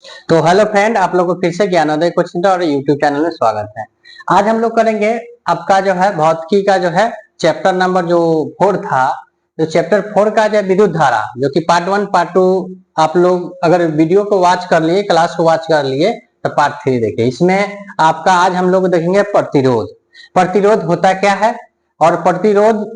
तो hello friend, आप लोगों को फिर से ज्ञानोदय कोचिंग और यूट्यूब चैनल में स्वागत है। आज हम लोग करेंगे आपका जो है भौतिकी का जो है चैप्टर नंबर जो 4 था। तो चैप्टर 4 का जो विद्युत धारा, जो कि पार्ट 1 पार्ट 2 आप लोग अगर वीडियो को वॉच कर लिए, क्लास को वॉच कर लिए, तो पार्ट 3 देखिए। इसमें आपका आज हम लोग देखेंगे प्रतिरोध। प्रतिरोध होता क्या है और प्रतिरोध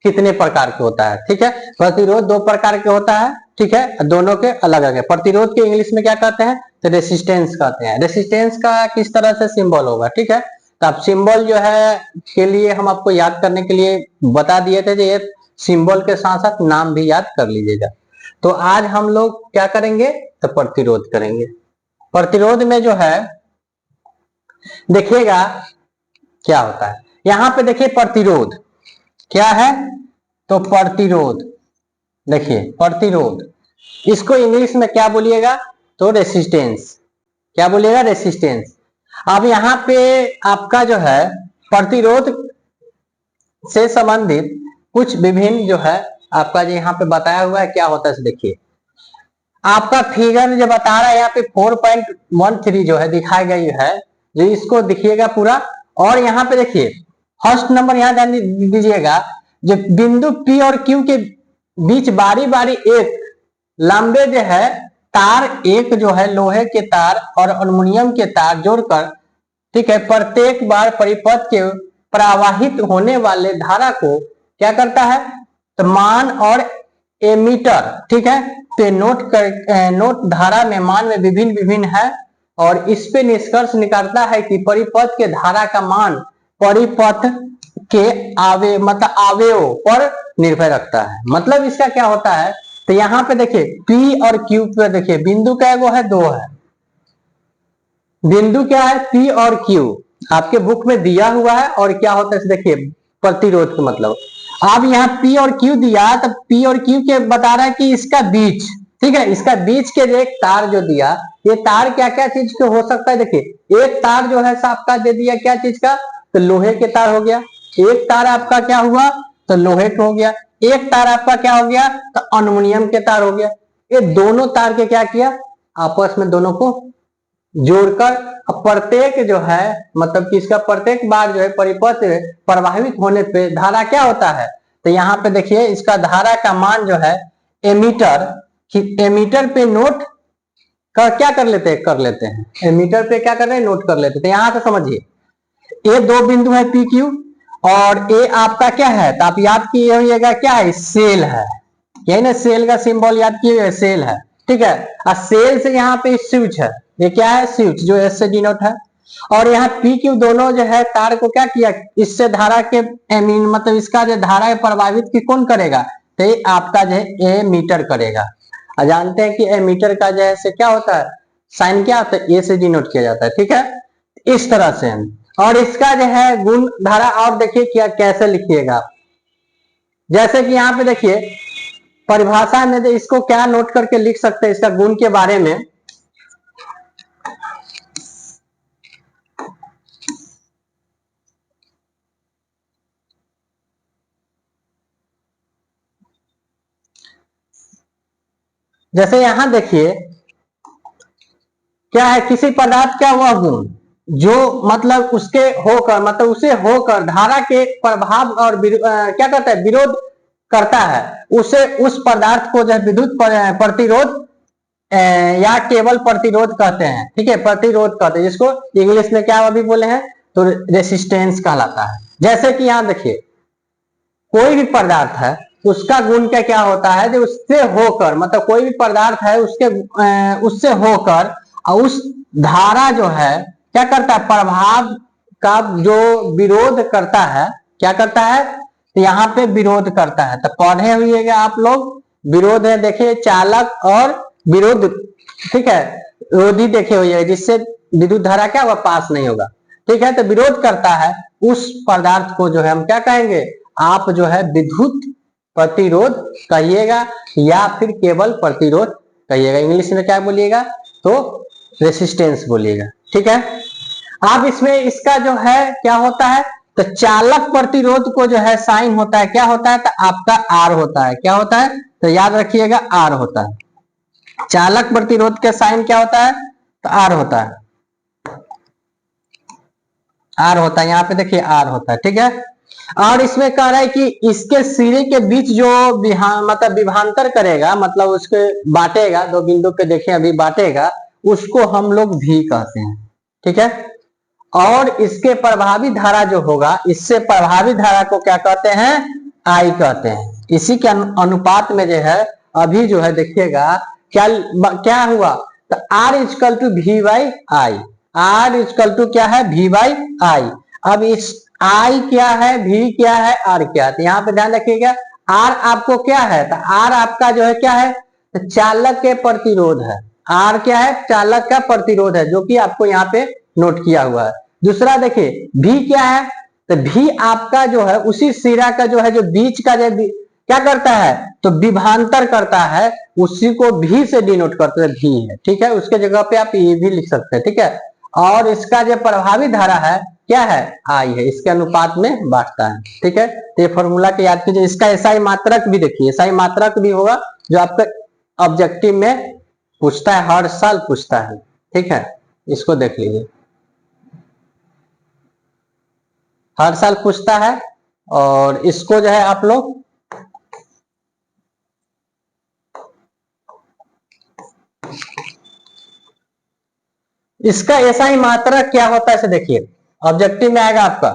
कितने प्रकार के होता है। ठीक है, प्रतिरोध 2 प्रकार के होता है। ठीक है, दोनों के अलग अलग है। प्रतिरोध के इंग्लिश में क्या कहते हैं, तो रेसिस्टेंस कहते हैं। रेसिस्टेंस का किस तरह से सिंबल होगा, ठीक है। तो आप सिंबल जो है के लिए हम आपको याद करने के लिए बता दिए थे, ये सिंबल के साथ साथ नाम भी याद कर लीजिएगा। तो आज हम लोग क्या करेंगे, तो प्रतिरोध करेंगे। प्रतिरोध में जो है देखिएगा क्या होता है। यहाँ पे देखिए प्रतिरोध क्या है, तो प्रतिरोध देखिए प्रतिरोध, इसको इंग्लिश में क्या बोलिएगा, तो रेसिस्टेंस। क्या बोलिएगा, रेसिस्टेंस। अब यहाँ पे आपका जो है प्रतिरोध से संबंधित कुछ विभिन्न जो है आपका जो यहाँ पे बताया हुआ है क्या होता है। देखिए आपका फिगर जो बता रहा है यहाँ पे 4.13 जो है दिखाई गई है, जो इसको दिखिएगा पूरा। और यहाँ पे देखिए फर्स्ट नंबर यहाँ ध्यान दीजिएगा, जो बिंदु P और Q के बीच बारी बारी एक लंबे जो है तार, एक जो है लोहे के तार और एल्युमिनियम के तार जोड़कर, ठीक है, प्रत्येक बार परिपथ के प्रवाहित होने वाले धारा को क्या करता है, तो मान और एमीटर, ठीक है, तो नोट धारा में मान में विभिन्न विभिन्न है और इस पे निष्कर्ष निकालता है कि परिपथ के धारा का मान परिपथ के अवयव पर निर्भर रखता है। मतलब इसका क्या होता है, तो यहाँ पे देखिए P और Q पे देखिए बिंदु क्या है, 2 है। बिंदु क्या है, P और Q आपके बुक में दिया हुआ है। और क्या होता है देखिए प्रतिरोध का मतलब, अब यहाँ P और Q दिया, तो P और Q के बता रहा है कि इसका बीच, ठीक है, इसका बीच के एक तार जो दिया, ये तार क्या क्या चीज के हो सकता है। देखिए एक तार जो है आपका दे दिया क्या चीज का, तो लोहे के तार हो गया। एक तार आपका क्या हुआ, तो लोहे का हो गया। एक तार आपका क्या हो गया, तो एल्युमिनियम के तार हो गया। ये दोनों तार के क्या किया, आपस में दोनों को जोड़कर प्रत्येक जो है मतलब कि इसका प्रत्येक बार जो है परिपथ प्रभावित होने पे धारा क्या होता है, तो यहाँ पे देखिए इसका धारा का मान जो है एमीटर पे नोट क्या कर लेते हैं एमीटर पे क्या कर रहे हैं, नोट कर लेते हैं। तो यहाँ से समझिए ये 2 बिंदु है पी क्यू और ये आपका क्या है, तो आप याद किए होइएगा क्या है, सेल है। यही ना सेल का सिंबल याद किए, सेल है, ठीक है। और सेल से यहाँ पे स्विच है, ये क्या है, स्विच जो एस से डिनोट है। और यहाँ पी क्यू दोनों जो है तार को क्या किया, इससे धारा के मतलब इसका जो धारा प्रभावित की कौन करेगा, तो ये आपका जो है एमीटर करेगा। और जानते हैं कि एमीटर का जो है क्या होता है, साइन क्या होता है, ए से डिनोट किया जाता है, ठीक है, इस तरह से। और इसका जो है गुण धारा और देखिए क्या कैसे लिखिएगा, जैसे कि यहाँ पे देखिए परिभाषा में इसको क्या नोट करके लिख सकते हैं इसका गुण के बारे में। जैसे यहां देखिए क्या है, किसी पदार्थ का वह गुण जो मतलब उसके होकर मतलब उसे होकर धारा के प्रभाव और क्या करता है, विरोध करता है, उसे उस पदार्थ को जो है विद्युत प्रतिरोध या केवल प्रतिरोध कहते हैं। ठीक है, प्रतिरोध कहते हैं, जिसको इंग्लिश में क्या अभी बोले हैं, तो रेसिस्टेंस कहलाता है। जैसे कि यहाँ देखिए कोई भी पदार्थ है उसका गुण क्या होता है, जो उससे होकर मतलब कोई भी पदार्थ है उसके उससे होकर उस धारा जो है क्या करता है, प्रभाव का जो विरोध करता है, क्या करता है, तो यहाँ पे विरोध करता है। तो पढ़े हुएगा आप लोग, विरोध है देखिए चालक और विरोध, ठीक है, रोधी देखे हुए जिससे विद्युत धारा क्या वह पास नहीं होगा। ठीक है, तो विरोध करता है उस पदार्थ को जो है हम क्या कहेंगे, आप जो है विद्युत प्रतिरोध कहिएगा या फिर केवल प्रतिरोध कहिएगा। इंग्लिश में क्या बोलिएगा, तो रेसिस्टेंस बोलिएगा। ठीक है, अब इसमें इसका जो है क्या होता है, तो चालक प्रतिरोध को जो है साइन होता है, क्या होता है, तो आपका आर होता है। क्या होता है, तो याद रखिएगा आर होता है। चालक प्रतिरोध का साइन क्या होता है? तो आर होता है, आर होता है, यहाँ पे देखिए आर होता है, ठीक है। और इसमें कह रहा है कि इसके सिरे के बीच जो मतलब विभांतर करेगा, मतलब उसके बांटेगा, दो बिंदु पे देखें अभी बांटेगा, उसको हम लोग भी कहते हैं, ठीक है। और इसके प्रभावी धारा जो होगा, इससे प्रभावी धारा को क्या कहते हैं? आई कहते हैं। इसी के अनुपात में जो है अभी जो है देखिएगा क्या क्या हुआ, तो R is equal to V by I, R is equal to क्या है? V by I. अब इस आई क्या है, वी क्या है, आर क्या है, तो यहाँ पे ध्यान रखिएगा आर आपको क्या है, तो आर आपका जो है क्या है? तो चालक के प्रतिरोध है। आर क्या है? चालक का प्रतिरोध है, जो कि आपको यहाँ पे नोट किया हुआ है। दूसरा देखिए भी क्या है, तो भी आपका जो है उसी सिरा का जो है, जो बीच का जो क्या करता है, तो विभांतर करता है, उसी को भी से डिनोट करते हैं, भी है, ठीक है। उसके जगह पे आप ये भी लिख सकते हैं, ठीक है। और इसका जो प्रभावी धारा है क्या है? आई है, इसके अनुपात में बांटता है, ठीक है। तो ये फॉर्मूला के याद कीजिए। इसका एसआई मात्रक भी देखिए, एसआई मात्रक भी होगा जो आपका ऑब्जेक्टिव में पूछता है, हर साल पूछता है, ठीक है। इसको देख लीजिए, हर साल पूछता है। और इसको जो है आप लोग इसका एसआई मात्रक क्या होता है इसे देखिए, ऑब्जेक्टिव में आएगा आपका,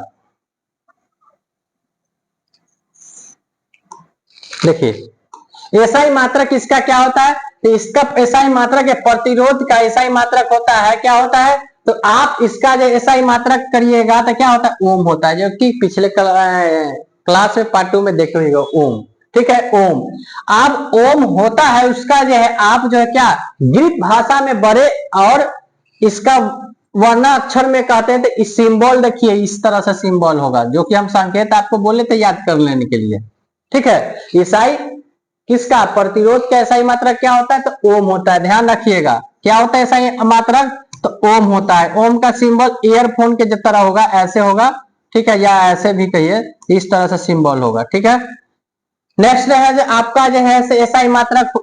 देखिए एसआई मात्रक इसका क्या होता है, तो इसका एसआई मात्रक प्रतिरोध का एसआई मात्रक होता है, क्या होता है, तो आप इसका जो एसआई मात्रक करिएगा तो क्या होता है? ओम होता है, जो कि पिछले क्लास में पार्ट 2 में देखे होगा, ओम, ठीक है, ओम। अब ओम होता है उसका जो है, आप जो है क्या ग्रीक भाषा में बड़े और इसका वर्णाक्षर में कहते हैं, तो इस सिंबल देखिए इस तरह से सिंबल होगा, जो कि हम संकेत आपको बोले थे याद कर लेने के लिए, ठीक है। ईसाई किसका प्रतिरोध का एसआई मात्रक क्या होता है? तो ओम होता है, ध्यान रखिएगा क्या होता है एसआई मात्रक, तो ओम होता है। ओम का सिंबल ईयरफोन के जिस तरह होगा ऐसे होगा, ठीक है, या ऐसे भी कहिए, इस तरह से सिंबल होगा, ठीक है। नेक्स्ट है जो आपका जो है एसआई मात्रक,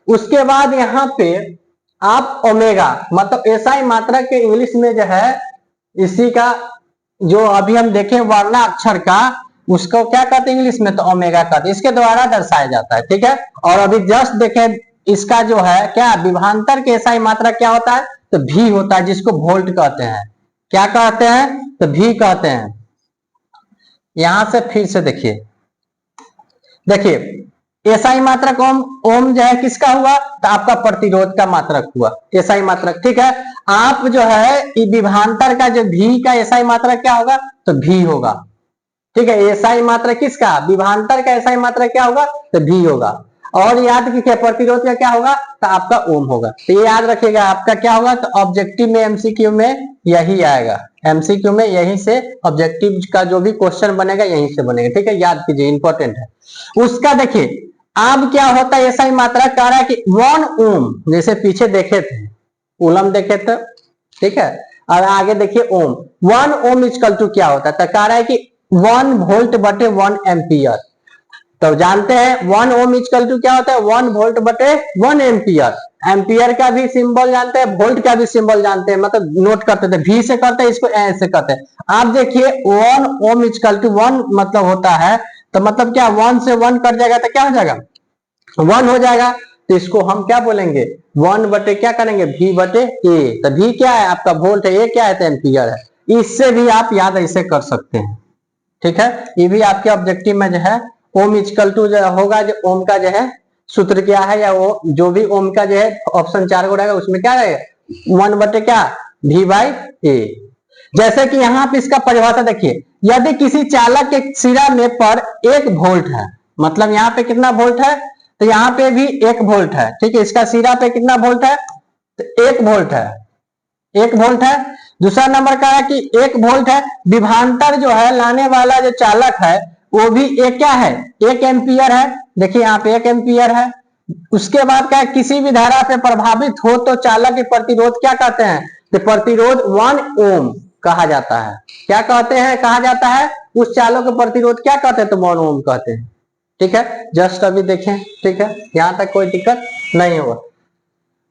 उसके बाद यहाँ पे आप ओमेगा, मतलब एसआई मात्रक के इंग्लिश में जो है इसी का जो अभी हम देखें वर्णाक्षर का, उसको क्या कहते हैं इंग्लिश में? तो ओमेगा कहते हैं, इसके द्वारा दर्शाया जाता है, ठीक है। और अभी जस्ट देखें इसका जो है क्या विभांतर के एसआई मात्रा क्या होता है? तो भी होता है, जिसको वोल्ट कहते हैं, क्या कहते हैं? तो भी कहते हैं। यहां से फिर से देखिए, देखिए एसआई मात्रक ओम, ओम जो है किसका हुआ? तो आपका प्रतिरोध का मात्रक हुआ एसआई मात्रक, ठीक है। आप जो है विभांतर का जो भी का एसआई मात्रक क्या होगा? तो भी होगा, ठीक है। एसआई मात्रक किसका? विभांतर का एसआई मात्रक क्या होगा? तो भी होगा। और याद कीजिए प्रतिरोध का क्या होगा? तो आपका ओम होगा। तो ये याद रखिएगा आपका क्या होगा, तो ऑब्जेक्टिव में एमसीक्यू में यही आएगा, एमसीक्यू में यहीं से ऑब्जेक्टिव का जो भी क्वेश्चन बनेगा यहीं से बनेगा, ठीक है, याद कीजिए, इंपॉर्टेंट है। उसका देखिए अब क्या होता है, एसआई मात्रक कह रहा है कि 1 ओम, जैसे पीछे देखे थे कूलम देखे थे, ठीक है, और आगे देखिए ओम, 1 ओम इक्वल टू क्या होता है, तो कह रहा है कि 1 वोल्ट बटे 1 एम्पियर। तो जानते हैं 1 ओम इक्वल टू क्या होता है? 1 वोल्ट बटे 1 एम्पियर। एम्पियर का भी सिंबल जानते हैं, वोल्ट का भी सिंबल जानते हैं, मतलब नोट करते थे, भी से करते हैं, इसको ए से करते हैं। आप देखिए 1 ओम इक्वल टू 1 मतलब होता है, तो मतलब क्या 1 से 1 कट जाएगा तो क्या हो जाएगा? 1 हो जाएगा। तो इसको हम क्या बोलेंगे? 1 बटे क्या करेंगे? भी बटे ए। तो भी क्या है आपका? वोल्ट है, ए क्या है? तो एम्पियर है। इससे भी आप याद ऐसे कर सकते हैं, ठीक है। ये भी आपके ऑब्जेक्टिव में जो है ओम इक्वल टू जो होगा, जो ओम का जो है सूत्र क्या है, या वो जो भी ओम का जो है ऑप्शन 4 को रहेगा उसमें क्या रहेगा? 1 बटे क्या? भी बाई ए। जैसे कि यहाँ पे इसका परिभाषा देखिए, यदि किसी चालक के सिरा में पर 1 वोल्ट है, मतलब यहाँ पे कितना वोल्ट है? तो यहाँ पे भी 1 वोल्ट है, ठीक है। इसका सिरा पे कितना वोल्ट है? तो 1 वोल्ट है, 1 वोल्ट है। दूसरा नंबर का है कि 1 वोल्ट है, विभांतर जो है लाने वाला जो चालक है वो भी एक क्या है? 1 एम्पियर है, देखिए यहाँ पे 1 एम्पियर है। उसके बाद क्या है? किसी भी धारा पे प्रभावित हो तो चालक के प्रतिरोध क्या कहते हैं? तो प्रतिरोध 1 ओम कहा जाता है। क्या कहते हैं? कहा जाता है उस चालक के प्रतिरोध क्या कहते हैं? तो 1 ओम कहते हैं, ठीक है। जस्ट अभी देखें, ठीक है, यहां तक कोई दिक्कत नहीं होगा।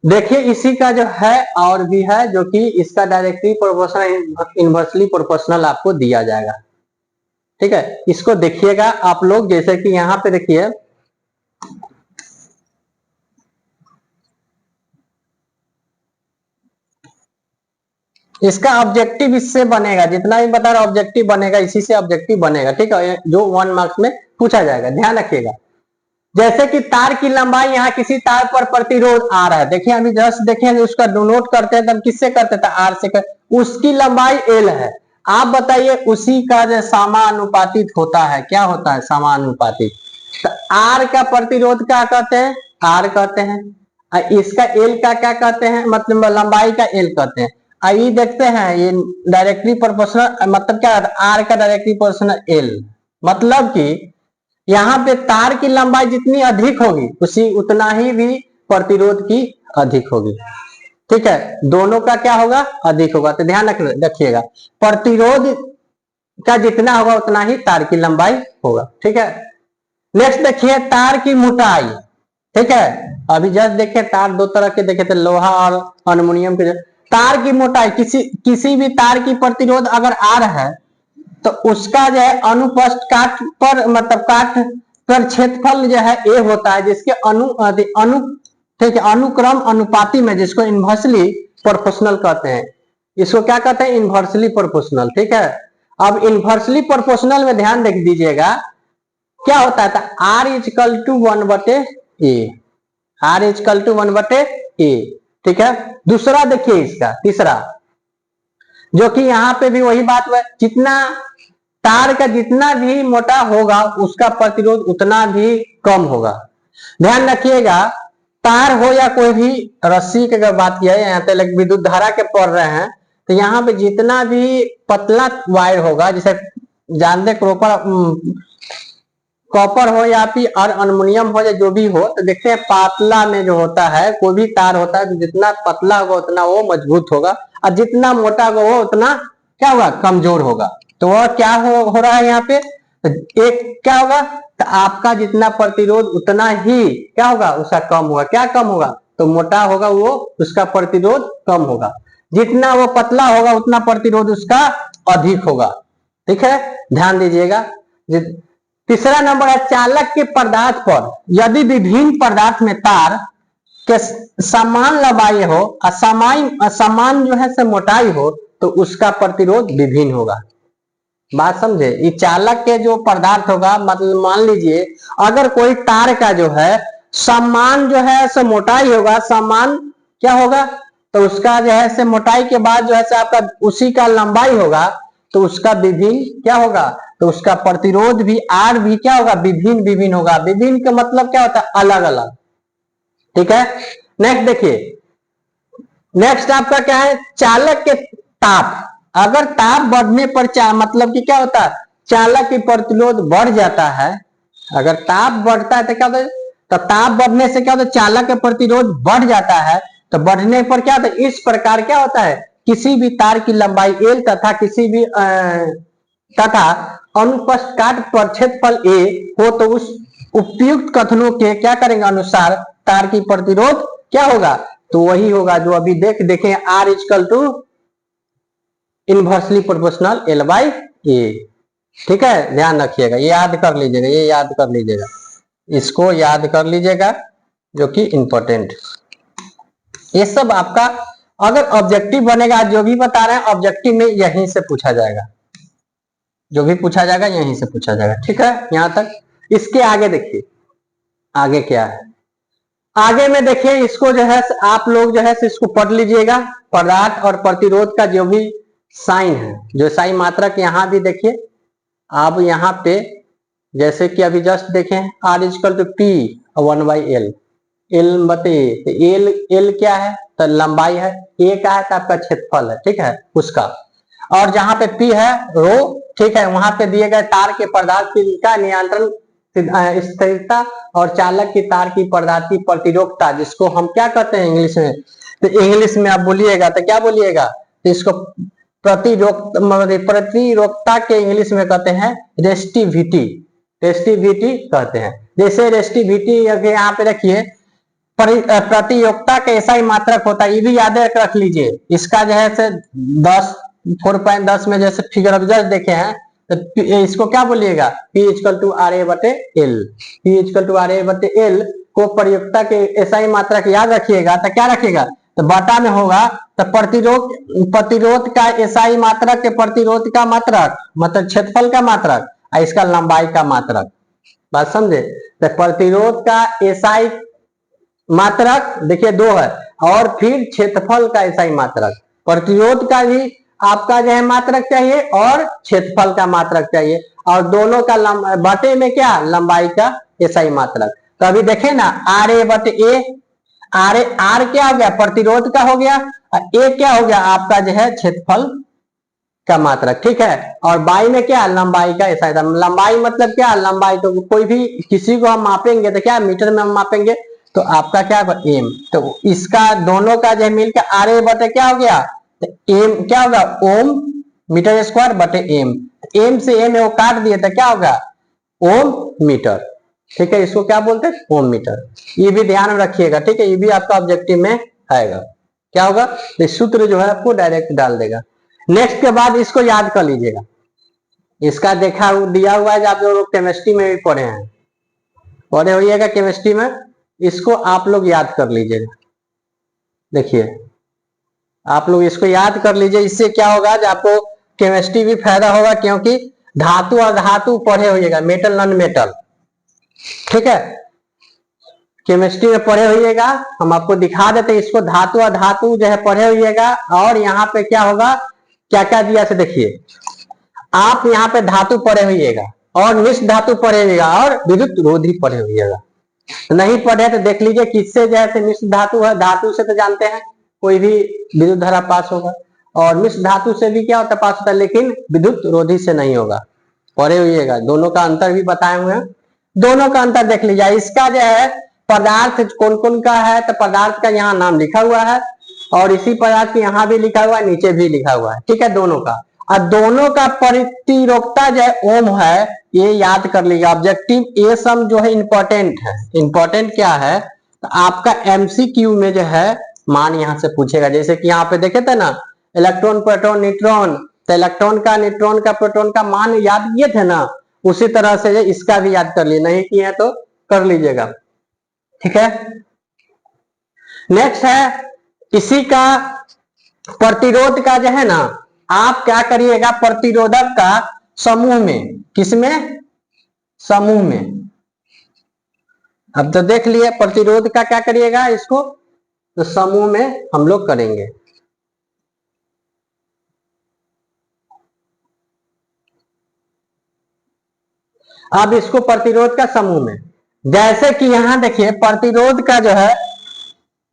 देखिए इसी का जो है और भी है, जो कि इसका डायरेक्टली प्रोपोर्शनल इनवर्सली प्रोपोर्शनल आपको दिया जाएगा। ठीक है, इसको देखिएगा आप लोग, जैसे कि यहाँ पे देखिए इसका ऑब्जेक्टिव इससे बनेगा, जितना भी बता रहा ऑब्जेक्टिव बनेगा, इसी से ऑब्जेक्टिव बनेगा। ठीक है, जो 1 मार्क्स में पूछा जाएगा, ध्यान रखिएगा। जैसे कि तार की लंबाई, यहाँ किसी तार पर प्रतिरोध आ रहा है, देखिए अभी जस्ट देखें उसका नोट करते हैं, तब किससे करते थे, आर से उसकी लंबाई एल है। आप बताइए उसी का जो समानुपातिक होता है, क्या होता है, समानुपातिक। तो आर का प्रतिरोध क्या कहते हैं, आर कहते हैं, इसका एल का क्या कहते हैं, मतलब लंबाई का एल कहते हैं। ये देखते हैं ये डायरेक्टली प्रोपोर्शनल, मतलब क्या आर का डायरेक्टली प्रोपोर्शनल एल, मतलब कि यहाँ पे तार की लंबाई जितनी अधिक होगी उसी उतना ही भी प्रतिरोध की अधिक होगी। ठीक है, दोनों का क्या होगा, अधिक होगा। तो ध्यान रखिएगा, प्रतिरोध का जितना होगा उतना ही तार की लंबाई होगा। ठीक है, नेक्स्ट देखिए तार की मोटाई। ठीक है, अभी जस्ट देखिए तार दो तरह के देखे थे, लोहा और एल्युमिनियम के। तार की मोटाई, किसी भी तार की प्रतिरोध अगर आर है तो उसका जो है अनुप्रस्थ काट पर, मतलब काट पर क्षेत्रफल जो है ए होता है, जिसके ठीक है अनुक्रम अनुपाती में, जिसको इनवर्सली प्रोपोर्शनल कहते हैं। इसको क्या कहते हैं, इनवर्सली प्रोपोर्शनल। ठीक है, अब इनवर्सली प्रोपोर्शनल में ध्यान देख दीजिएगा क्या होता है, R is equal to 1/a, R is equal to 1/a। ठीक है, दूसरा देखिए इसका तीसरा, जो कि यहाँ पे भी वही बात है, जितना तार का जितना भी मोटा होगा उसका प्रतिरोध उतना भी कम होगा। ध्यान रखिएगा, तार हो या कोई भी रस्सी की अगर बात किया है, यहाँ पे विद्युत धारा के पढ़ रहे हैं, तो यहाँ पे जितना भी पतला वायर होगा, जैसे जानते कॉपर हो या फिर और एल्युमिनियम हो या जो भी हो, तो देखते हैं पतला में जो होता है कोई भी तार होता है, तो जितना पतला होगा उतना वो मजबूत होगा, और जितना मोटा होगा वो उतना क्या होगा, कमजोर होगा। तो वह क्या हो रहा है यहाँ पे, तो एक क्या होगा, तो आपका जितना प्रतिरोध उतना ही क्या होगा, उसका कम होगा। क्या कम होगा, तो मोटा होगा वो, उसका प्रतिरोध कम होगा, जितना वो पतला होगा उतना प्रतिरोध उसका अधिक होगा। ठीक है, ध्यान दीजिएगा। तीसरा नंबर है चालक के पदार्थ पर यदि विभिन्न पदार्थ में तार के समान लंबाई हो, असमान जो है से मोटाई हो, तो उसका प्रतिरोध विभिन्न होगा। बात समझे, ये चालक के जो पदार्थ होगा, मतलब मान लीजिए अगर कोई तार का जो है समान जो है से मोटाई होगा, समान क्या होगा, तो उसका जो है से मोटाई के बाद जो है से आपका उसी का लंबाई होगा, तो उसका विभिन्न क्या होगा, तो उसका प्रतिरोध भी आर भी क्या होगा, विभिन्न विभिन्न होगा। विभिन्न का मतलब क्या होता है, अलग अलग। ठीक है, नेक्स्ट देखिए, नेक्स्ट आपका क्या है, चालक के ताप, अगर ताप बढ़ने पर मतलब कि क्या होता है, चालक की प्रतिरोध बढ़ जाता है। अगर ताप बढ़ता है तो क्या होता है, तो ताप बढ़ने से क्या होता है, चालक का प्रतिरोध बढ़ जाता है। तो बढ़ने पर क्या होता है, इस प्रकार क्या होता है, किसी भी तार की लंबाई एल तथा किसी भी तथा अनुप्रस्थ काट पर क्षेत्रफल ए हो, तो उस उपयुक्त कथनों के क्या करेंगे अनुसार तार की प्रतिरोध क्या होगा, तो वही होगा जो अभी देखें R is equal to inversely proportional L by A. ठीक है, ध्यान रखिएगा, ये याद कर लीजिएगा, ये याद कर लीजिएगा, इसको याद कर लीजिएगा, जो कि इंपॉर्टेंट। ये सब आपका अगर ऑब्जेक्टिव बनेगा, जो भी बता रहे हैं ऑब्जेक्टिव में यहीं से पूछा जाएगा, जो भी पूछा जाएगा यहीं से पूछा जाएगा। ठीक है, यहां तक। इसके आगे देखिए, आगे क्या है, आगे में देखिए इसको जो है आप लोग जो है इसको पढ़ लीजिएगा, पदार्थ और प्रतिरोध का जो भी साइन है, जो साइन मात्रक यहाँ भी देखिए आप, यहाँ पे जैसे कि अभी जस्ट देखें R is equal to P 1/l, L बटे एल, एल क्या है, तो लंबाई है, ए का है तो आपका क्षेत्रफल है। ठीक है, उसका, और जहां पे पी है रो। ठीक है, वहां पे दिए गए तार के पदार्थ का नियंत्रण स्थिरता और चालक की तार की पदार्थ की प्रतिरोधकता, जिसको हम क्या कहते हैं इंग्लिश में, तो इंग्लिश में आप बोलिएगा तो क्या बोलिएगा, तो इसको प्रतिरोधकता के इंग्लिश में कहते हैं रेस्टिविटी, रेस्टिविटी कहते हैं। जैसे रेस्टिविटी यहाँ पे रखिए, प्रतियोगिता का ऐसा ही मात्रक होता है, ये भी याद रख लीजिए। इसका जो है से 10 4.10 में जैसे फिगर ऑफ जस्ट देखे हैं, तो इसको क्या बोलिएगा, P equal to R A बटे L. P equal to R A बटे एल को प्रयोगिता के ऐसा ही मात्रक याद रखिएगा, तो क्या रखिएगा, तो बाटा में होगा तो प्रतिरोध का एसआई मात्रक के प्रतिरोध का मात्रक मतलब क्षेत्रफल का मात्रक और इसका लंबाई का मात्रक। बात समझे, तो प्रतिरोध का एसआई मात्रक देखिए 2 है और फिर क्षेत्रफल का एसआई मात्रक। प्रतिरोध का भी आपका जो है मात्रक चाहिए और क्षेत्रफल का मात्रक चाहिए, और दोनों का बटे में क्या, लंबाई का एसआई मात्रक। तो अभी देखे ना, आर ए बटे ए, आर क्या हो गया, प्रतिरोध का हो गया, और ए क्या हो गया आपका जो है क्षेत्रफल का मात्रक। ठीक है, और बाई में क्या, लंबाई का एसआई। लंबाई मतलब क्या, लंबाई तो कोई भी किसी को हम मापेंगे तो क्या मीटर में हम मापेंगे, तो आपका क्या होगा एम। तो इसका दोनों का जो मिलकर आर ए बटे क्या हो गया, तो एम क्या होगा, ओम मीटर स्क्वायर बटे एम। एम से एम वो काट दिए तो क्या होगा, ओम मीटर। ठीक है, इसको क्या बोलते हैं, ओम मीटर। ये भी ध्यान रखिएगा। ठीक है, ये भी आपका ऑब्जेक्टिव में आएगा। क्या होगा, तो सूत्र जो है आपको डायरेक्ट डाल देगा। नेक्स्ट के बाद इसको याद कर लीजिएगा। इसका देखा दिया हुआ है, आप लोग केमिस्ट्री में भी पढ़े होइएगा केमिस्ट्री में, इसको आप लोग याद कर लीजिएगा। देखिए आप लोग इसको याद कर लीजिए, इससे क्या होगा जो आपको केमिस्ट्री भी फायदा होगा, क्योंकि धातु और धातु पढ़े होइएगा, मेटल नॉन मेटल। ठीक है, केमिस्ट्री में पढ़े होइएगा, हम आपको दिखा देते हैं इसको, धातु और धातु जो है पढ़े होइएगा। और यहाँ पे क्या होगा, क्या क्या दिया से देखिए, आप यहाँ पे धातु पढ़े होइएगा और मिश्र धातु पढ़े होइएगा और विद्युत रोधी पढ़े होइएगा। नहीं पढ़े तो देख लीजिए किससे जैसे मिश्र धातु है, धातु से तो जानते हैं कोई भी विद्युत धारा पास होगा, और मिश्र धातु से भी क्या होता है, पास होता है, लेकिन विद्युत रोधी से नहीं होगा। पढ़े होइएगा, दोनों का अंतर भी बताए हुए हैं, दोनों का अंतर देख लीजिए। इसका जो है पदार्थ कौन कौन का है, तो पदार्थ का यहाँ नाम लिखा हुआ है, और इसी पदार्थ के यहाँ भी लिखा हुआ है, नीचे भी लिखा हुआ है। ठीक है, दोनों का, और दोनों का प्रतिरोधकता जो है ओम है, ये याद कर लीजिए। ऑब्जेक्टिव ये सम जो है इंपॉर्टेंट है। इंपॉर्टेंट क्या है, तो आपका एमसीक्यू में जो है मान यहाँ से पूछेगा। जैसे कि यहाँ पे देखे थे ना, इलेक्ट्रॉन प्रोटॉन न्यूट्रॉन, तो इलेक्ट्रॉन का न्यूट्रॉन का प्रोटॉन का मान याद किए थे ना, उसी तरह से इसका भी याद कर लिए, नहीं किए तो कर लीजिएगा। ठीक है, नेक्स्ट है इसी का प्रतिरोध का जो है ना, आप क्या करिएगा, प्रतिरोधक का समूह में, किसमें, समूह में। अब तो देख लिए प्रतिरोध का क्या करिएगा, इसको तो समूह में हम लोग करेंगे। अब इसको प्रतिरोध का समूह में, जैसे कि यहां देखिए प्रतिरोध का जो है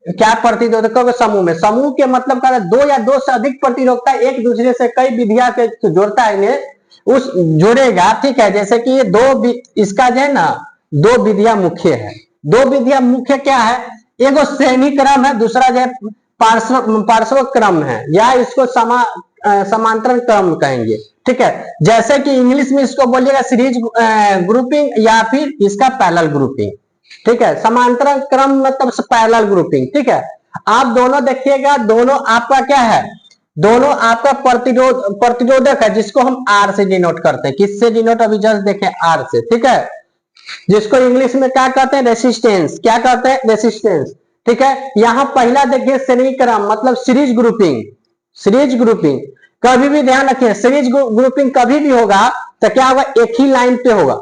क्या, प्रतिरोधकों के समूह में, समूह के मतलब का दो या दो से अधिक प्रतिरोधकता एक दूसरे से कई विधियां से जोड़ता है, इन्हें उस जोड़ेगा। ठीक है, जैसे कि ये दो, इसका जो है ना दो विधियां मुख्य है। दो विधियां मुख्य क्या है, एगो श्रेणी क्रम है, दूसरा जो है पार्श्व क्रम है, या इसको समांतर क्रम कहेंगे। ठीक है, जैसे कि इंग्लिश में इसको बोलिएगा सीरीज ग्रुपिंग या फिर इसका पैरेलल ग्रुपिंग। ठीक है, समांतर क्रम मतलब पैरेलल ग्रुपिंग। ठीक है, आप दोनों देखिएगा, दोनों आपका क्या है, दोनों आपका प्रतिरोधक है, जिसको हम आर से डिनोट करते हैं। किससे डिनोट, अभी जस्ट देखें, आर से। ठीक है, जिसको इंग्लिश में क्या कहते हैं, रेसिस्टेंस। क्या कहते हैं, रेसिस्टेंस। ठीक है, यहां पहला देखिए श्रेणी क्रम मतलब सीरीज ग्रुपिंग। सीरीज ग्रुपिंग कभी भी ध्यान रखिए, सीरीज ग्रुपिंग कभी भी होगा तो क्या होगा, एक ही लाइन पे होगा,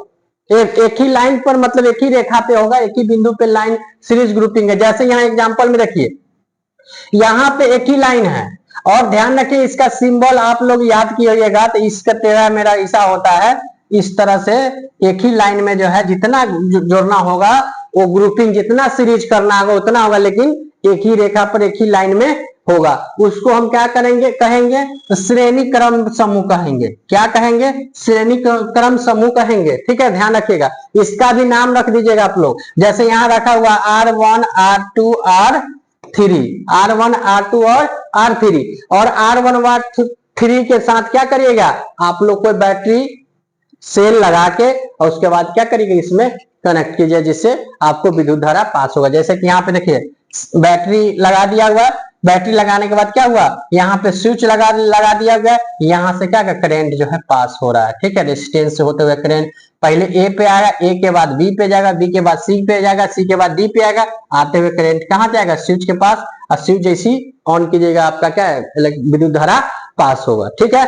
एक ही लाइन पर मतलब एक ही रेखा पे होगा, एक ही बिंदु पे लाइन सीरीज ग्रुपिंग है। जैसे यहाँ एग्जांपल में देखिए, यहाँ पे एक ही लाइन है, और ध्यान रखिए इसका सिंबल आप लोग याद किएगा, तो इसका तेरा मेरा ऐसा होता है, इस तरह से एक ही लाइन में जो है जितना जोड़ना होगा, वो ग्रुपिंग जितना सीरीज करना होगा उतना होगा, लेकिन एक ही रेखा पर एक ही लाइन में होगा। उसको हम क्या करेंगे, कहेंगे श्रेणी क्रम समूह कहेंगे। क्या कहेंगे, श्रेणी क्रम समूह कहेंगे। ठीक है, ध्यान रखिएगा, इसका भी नाम रख दीजिएगा आप लोग। जैसे यहाँ रखा हुआ R1 R2 R3, R1 R2 और R3, और R1 R3 के साथ क्या करिएगा, आप लोग कोई बैटरी सेल लगा के, और उसके बाद क्या करिएगा, इसमें कनेक्ट कीजिए जिससे आपको विद्युत धारा पास होगा। जैसे कि यहाँ पे देखिए बैटरी लगा दिया हुआ, बैटरी लगाने के बाद क्या हुआ, यहाँ पे स्विच लगा दिया गया, यहाँ से क्या करंट जो है पास हो रहा है। ठीक है, रेजिस्टेंस से होते हुए करंट पहले ए पे आएगा, ए के बाद बी पे जाएगा, बी के बाद सी पे जाएगा, सी के बाद डी पे आएगा, आते हुए करंट कहाँ जाएगा, स्विच के पास, और स्विच जैसी ऑन कीजिएगा आपका क्या है विद्युत धारा पास होगा। ठीक है,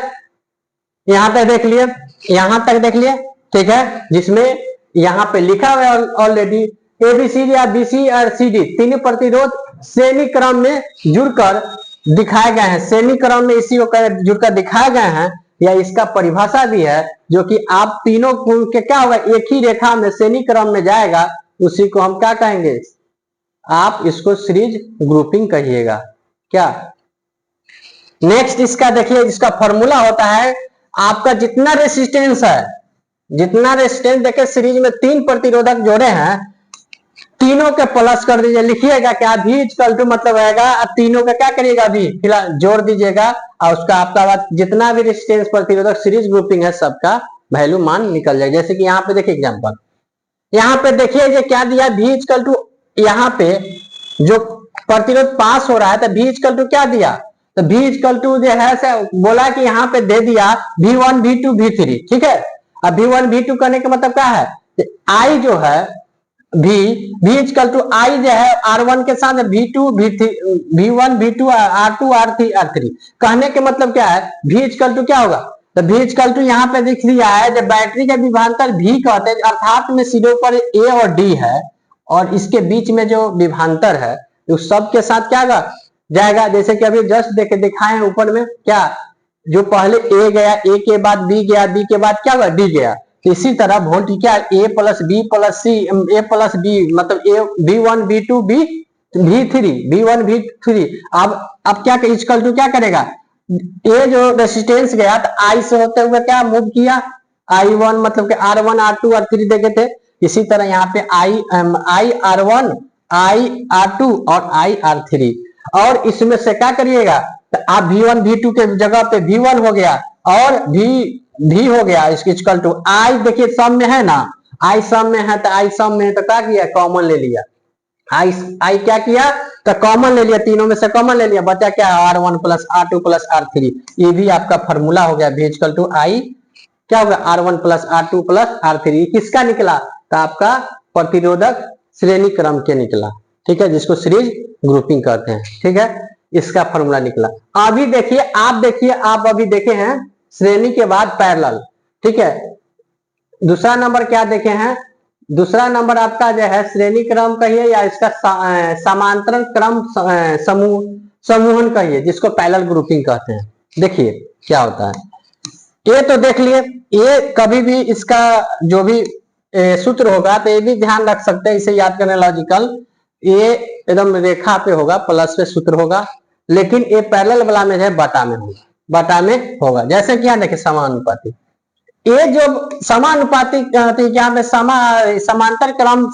यहाँ पे देख लिए, यहां तक देख लिए। ठीक है, जिसमें यहाँ पे लिखा हुआ है ऑलरेडी एबीसीडी या बीसी और सीडी तीनों प्रतिरोध श्रेणी क्रम में जुड़कर दिखाए गए हैं। श्रेणी क्रम में इसी को जुड़कर दिखाए गए हैं, या इसका परिभाषा भी है, जो कि आप तीनों के क्या होगा, एक ही रेखा में श्रेणी क्रम में जाएगा, उसी को हम क्या कहेंगे, आप इसको सीरीज ग्रुपिंग कहिएगा। क्या नेक्स्ट इसका देखिए, इसका फॉर्मूला होता है आपका जितना रेसिस्टेंस है, जितना रेसिस्टेंस देखिए सीरीज में 3 प्रतिरोधक जोड़े हैं, तीनों के प्लस कर दीजिए, लिखिएगा क्या V इक्वल टू मतलब आएगा, तीनों का क्या करिएगा V फिलहाल जोड़ दीजिएगा, और उसका आपका जितना भी रेसिस्टेंस प्रतिरोधक सीरीज ग्रुपिंग है सबका वैल्यू मान निकल जाएगा। जैसे कि यहाँ पे देखिए एग्जांपल, यहाँ पे देखिए ये क्या दिया, V इक्वल टू, यहाँ पे जो प्रतिरोध पास हो रहा है तो V इक्वल टू क्या दिया, तो V इक्वल टू जो है से बोला कि यहाँ पे दे दिया V1 V2 V3। ठीक है, अब V1 V2 करने का मतलब क्या है, I जो है V इक्वल टू I जो है R1 के साथ V2 V3 V1 V2 R2 R3 R3 कहने के मतलब क्या है, V इक्वल टू क्या होगा, तो V इक्वल टू यहाँ पे लिख लिया है, जब बैटरी का विभवांतर V कहते हैं, अर्थात में सिरों पर A और D है और इसके बीच में जो विभवांतर है उस सब के साथ क्या जाएगा, जैसे कि अभी जस्ट देखे दिखाए हैं ऊपर में, क्या जो पहले A गया, A के बाद B गया, B के बाद क्या हुआ, D गया, इसी तरह वोल्टेज क्या A plus B plus C, A plus B मतलब A V1 V2 V3 V1 V3। अब क्या इक्वल टू क्या करेगा, A जो रेसिस्टेंस गया तो I से होते हुए क्या मूव किया, I1 मतलब कि R1 R2 R3 देखे थे, इसी तरह यहाँ पे I R1 I R2 और I R3, और इसमें से क्या करिएगा, तो आप V1 V2 के जगह पे V1 हो गया और V हो गया, इसकी इक्वल टू I देखिए सम में है ना, I सम में है तो I सम में है तो क्या किया, कॉमन ले लिया, I क्या किया तो कॉमन ले लिया, तीनों में से कॉमन ले लिया, बचा क्या R1 plus R2 plus R3। ये भी आपका फॉर्मूला हो गया V इक्वल टू I क्या होगा R1 plus R2 plus R3। किसका निकला, तो आपका प्रतिरोधक श्रेणी क्रम के निकला। ठीक है, जिसको सीरीज ग्रुपिंग कहते हैं। ठीक है, इसका फॉर्मूला निकला। अभी देखिए, आप अभी देखे हैं श्रेणी के बाद पैरेलल। ठीक है, दूसरा नंबर क्या देखे हैं, दूसरा नंबर आपका जो है श्रेणी क्रम कहिए या इसका समांतर क्रम समूहन कहिए, जिसको पैरेलल ग्रुपिंग कहते हैं। देखिए क्या होता है, ये तो देख लिए, ये कभी भी इसका जो भी सूत्र होगा तो ये भी ध्यान रख सकते हैं, इसे याद करने लॉजिकल, ये एकदम रेखा पे होगा, प्लस पे सूत्र होगा, लेकिन ये पैरेलल वाला में है बटा में होगा, बटा में होगा। जैसे कि यहाँ देखिए समानुपाती, ये जो समानुपाती यहाँ पे समांतर क्रम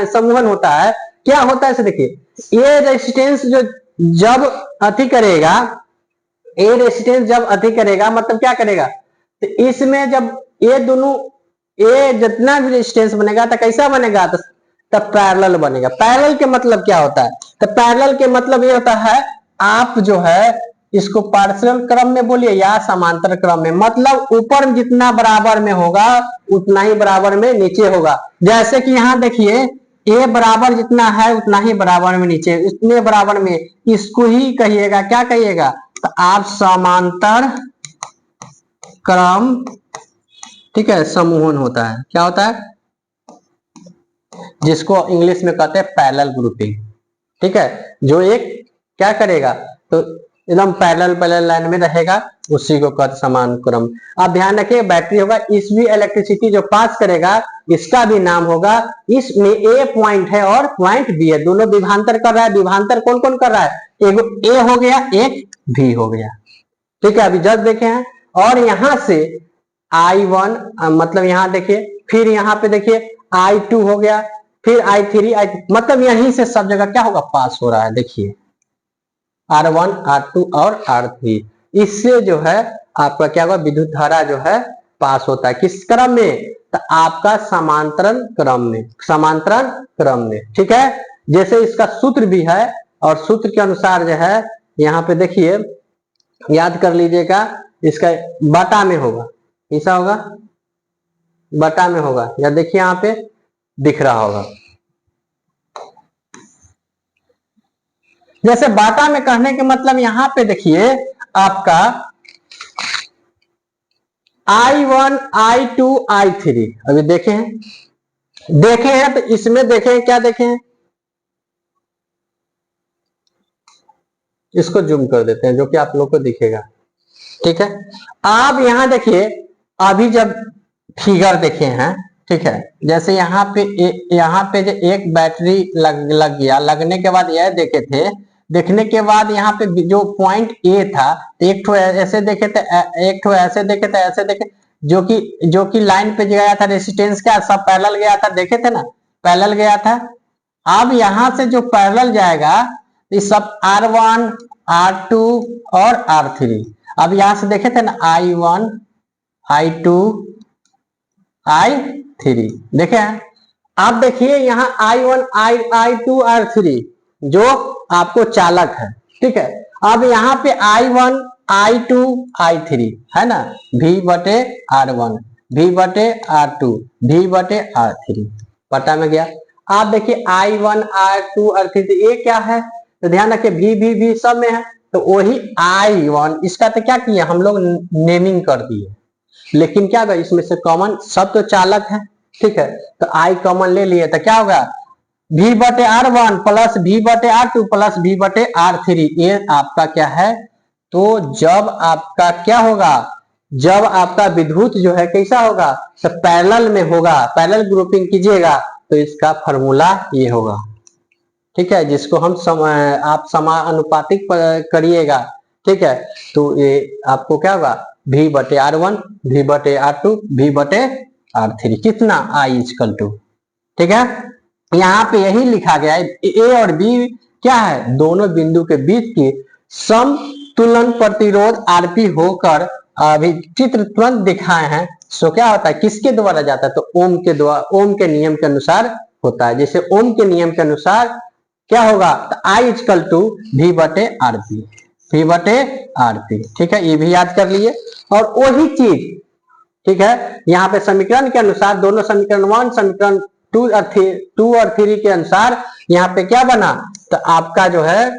समूहन होता है, क्या होता है इसे देखिए, ये रेजिस्टेंस जो जब अति करेगा, ये रेजिस्टेंस जब अति करेगा मतलब क्या करेगा, तो इसमें जब ये दोनों ये जितना भी रेजिस्टेंस बनेगा तो कैसा बनेगा, तो पैरेलल बनेगा। पैरेलल के मतलब क्या होता है, तो पैरेलल के मतलब ये होता है आप जो है इसको पार्शियल क्रम में बोलिए या समांतर क्रम में, मतलब ऊपर जितना बराबर में होगा उतना ही बराबर में नीचे होगा। जैसे कि यहाँ देखिए ए बराबर जितना है उतना ही बराबर में नीचे, उतने बराबर में, इसको ही कहिएगा, क्या कहिएगा, तो आप समांतर क्रम, ठीक है, समूहन होता है। क्या होता है, जिसको इंग्लिश में कहते हैं पैरेलल ग्रुपिंग। ठीक है, जो एक क्या करेगा तो एकदम पैरेलल लाइन में रहेगा, उसी को कहते समान क्रम। आप ध्यान रखिए, बैटरी होगा, इस भी इलेक्ट्रिसिटी जो पास करेगा इसका भी नाम होगा, इसमें ए पॉइंट है और पॉइंट बी है, दोनों विभवांतर कर रहा है। विभवांतर कौन कौन कर रहा है, एक ए हो गया, एक बी हो गया। ठीक है, अभी जस्ट देखे हैं, और यहां से I1 मतलब यहाँ देखिए, फिर यहाँ पे देखिए I2 हो गया, फिर I3 मतलब यहीं से सब जगह क्या होगा, पास हो रहा है। देखिए R1 R2 और R3, इससे जो है आपका क्या होगा, विद्युत धारा जो है पास होता है। किस क्रम में, तो आपका समांतरण क्रम में, ठीक है। जैसे इसका सूत्र भी है और सूत्र के अनुसार जो है यहाँ पे देखिए, याद कर लीजिएगा, इसका बटा में होगा, ऐसा होगा, बटा में होगा, या देखिए यहाँ पे दिख रहा होगा। जैसे बाटा में कहने के मतलब यहां पे देखिए आपका I1 I2 I3 अभी देखे हैं तो इसमें देखें, क्या देखें, इसको जूम कर देते हैं जो कि आप लोग को दिखेगा, ठीक है। आप यहां देखिए, अभी जब फिगर देखे हैं, ठीक है, जैसे यहाँ पे जो एक बैटरी लग गया, लगने के बाद यह देखे थे, देखने के बाद यहाँ पे जो पॉइंट ए था, एक ठो ऐसे देखे थे, एक ठो ऐसे देखे थे, ऐसे देखे, जो कि लाइन पे गया था, रेसिस्टेंस क्या सब पैरेलल गया था, देखे थे ना, पैरेलल गया था। अब यहां से जो पैरेलल जाएगा इस सब R1 R2 और R3, अब यहां से देखे थे ना I1 I2 I3 देखे हैं। अब देखिए यहाँ I1 I2 R3 जो आपको चालक है, ठीक है। अब यहाँ पे I1 I2 I3 है ना, V/R1 V/R2 V/R3 पता में गया। आप देखिए I1 R2 R3 ये क्या है, तो ध्यान रखिए V सब में है, तो वही I1, इसका तो क्या किया हम लोग, नेमिंग कर दिए, लेकिन क्या होगा इसमें से कॉमन, सब तो चालक है, ठीक है, तो I कॉमन ले लिए तो क्या होगा, V/R1 plus V/R2 plus V/R3, ये आपका क्या है। तो जब आपका क्या होगा, जब आपका विद्युत जो है कैसा होगा, तो पैरेलल में होगा, पैरेलल ग्रुपिंग कीजिएगा तो इसका फॉर्मूला ये होगा, ठीक है, जिसको हम आप समानुपातिक करिएगा, ठीक है, तो ये आपको क्या होगा, V/R1 V/R2 V/R3 कितना I=, ठीक है। यहाँ पे यही लिखा गया है, ए और बी क्या है, दोनों बिंदु के बीच की समतुलन प्रतिरोध आरपी होकर, अभी चित्र तुरंत दिखाए हैं, सो क्या होता है, किसके द्वारा जाता है, तो ओम के द्वारा, ओम के नियम के अनुसार होता है। जैसे ओम के नियम के अनुसार क्या होगा, तो I=V/RP V/RP, ठीक है, ये भी याद कर लिए। और वही चीज, ठीक है, यहाँ पे समीकरण के अनुसार दोनों समीकरण 1 समीकरण 2 और 3 के अनुसार यहाँ पे क्या बना, तो आपका जो है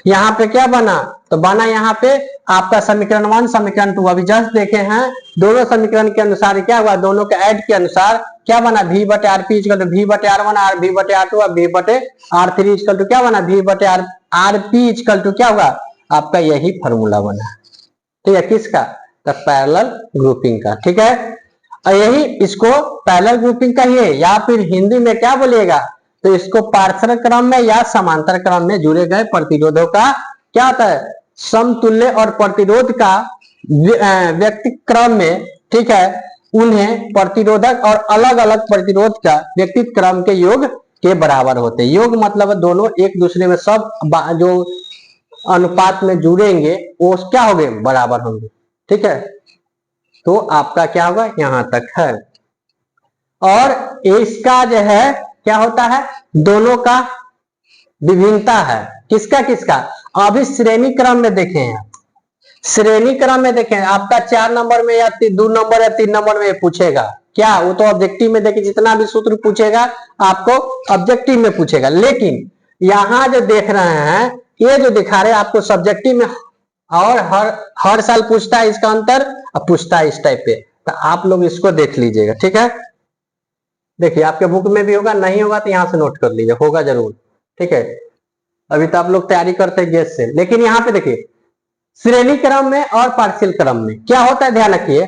यहाँ पे क्या बना, तो बना यहाँ पे आपका समीकरण 1 समीकरण 2, अभी जस्ट देखे हैं, दोनों समीकरण के अनुसार क्या हुआ, दोनों के ऐड के अनुसार क्या बना, V/RP V/R1 और V/R2 और V/R3 क्या बना, V/RP क्या हुआ, आपका यही फॉर्मूला बना, ठीक है, किसका, तो पैरेलल ग्रुपिंग का, ठीक है। और यही इसको पैरेलल ग्रुपिंग का ही है, या फिर हिंदी में क्या बोलिएगा, तो इसको पार्श्व क्रम में या समांतर क्रम में जुड़े गए प्रतिरोधों का क्या होता है, समतुल्य और प्रतिरोध का व्यक्ति क्रम में, ठीक है, उन्हें प्रतिरोधक और अलग अलग प्रतिरोध का व्यक्तिगत क्रम के योग के बराबर होते हैं। योग मतलब दोनों एक दूसरे में सब जो अनुपात में जुड़ेंगे वो क्या होंगे, बराबर होंगे, ठीक है। तो आपका क्या होगा, यहां तक है। और इसका जो है क्या होता है, दोनों का विभिन्नता है, किसका किसका, अभी श्रेणी क्रम में देखें हैं, श्रेणी क्रम में देखें आपका 4 नंबर में या 2 नंबर या 3 नंबर में पूछेगा, क्या वो तो ऑब्जेक्टिव में देखिए, जितना भी सूत्र पूछेगा आपको ऑब्जेक्टिव में पूछेगा, लेकिन यहां जो देख रहे हैं ये जो दिखा रहे हैं आपको सब्जेक्टिव में, और हर साल पूछता है इसका अंतर, अब पूछता है इस टाइप पे, तो आप लोग इसको देख लीजिएगा, ठीक है। देखिए आपके बुक में भी होगा, नहीं होगा तो यहां से नोट कर लीजिए, होगा जरूर, ठीक है। अभी तो आप लोग तैयारी करते हैं गैस से, लेकिन यहाँ पे देखिए श्रेणी क्रम में और पार्शियल क्रम में क्या होता है, ध्यान रखिए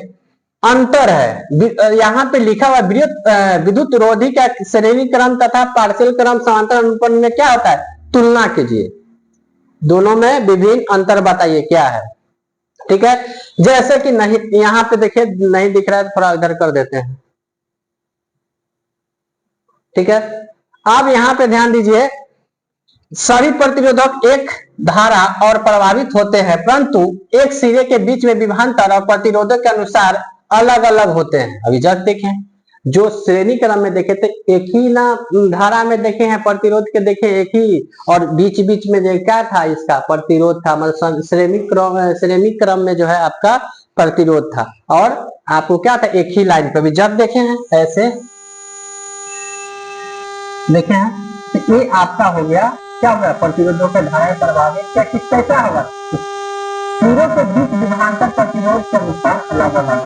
अंतर है, यहाँ पे लिखा हुआ विद्युत रोधी का श्रेणी क्रम तथा पार्शियल क्रम समांतर अनुपात में क्या होता है, तुलना कीजिए, दोनों में विभिन्न अंतर बताइए क्या है, ठीक है। जैसे कि नहीं, यहाँ पे देखिए नहीं दिख रहा है, थोड़ा इधर कर देते हैं, ठीक है। अब यहाँ पे ध्यान दीजिए, सभी प्रतिरोधक एक धारा और प्रभावित होते हैं, परंतु एक सिरे के बीच में विभवांतर और प्रतिरोधक के अनुसार अलग अलग होते हैं। अभी जस्ट देखें, जो श्रेणी क्रम में देखे थे एक ही ना धारा में देखे हैं, प्रतिरोध के देखे एक ही, और बीच बीच में जो क्या था इसका प्रतिरोध था, मतलब श्रेणी क्रम में जो है आपका प्रतिरोध था, और आपको क्या था एक ही लाइन पे भी जब देखे हैं ऐसे देखे हैं, तो ये आपका हो गया क्या होगा प्रतिरोधों के धारा प्रभावित क्या किस कैसा होगा, सिरों के बीच विभवांतर प्रतिरोध के अनुसार अलग अलग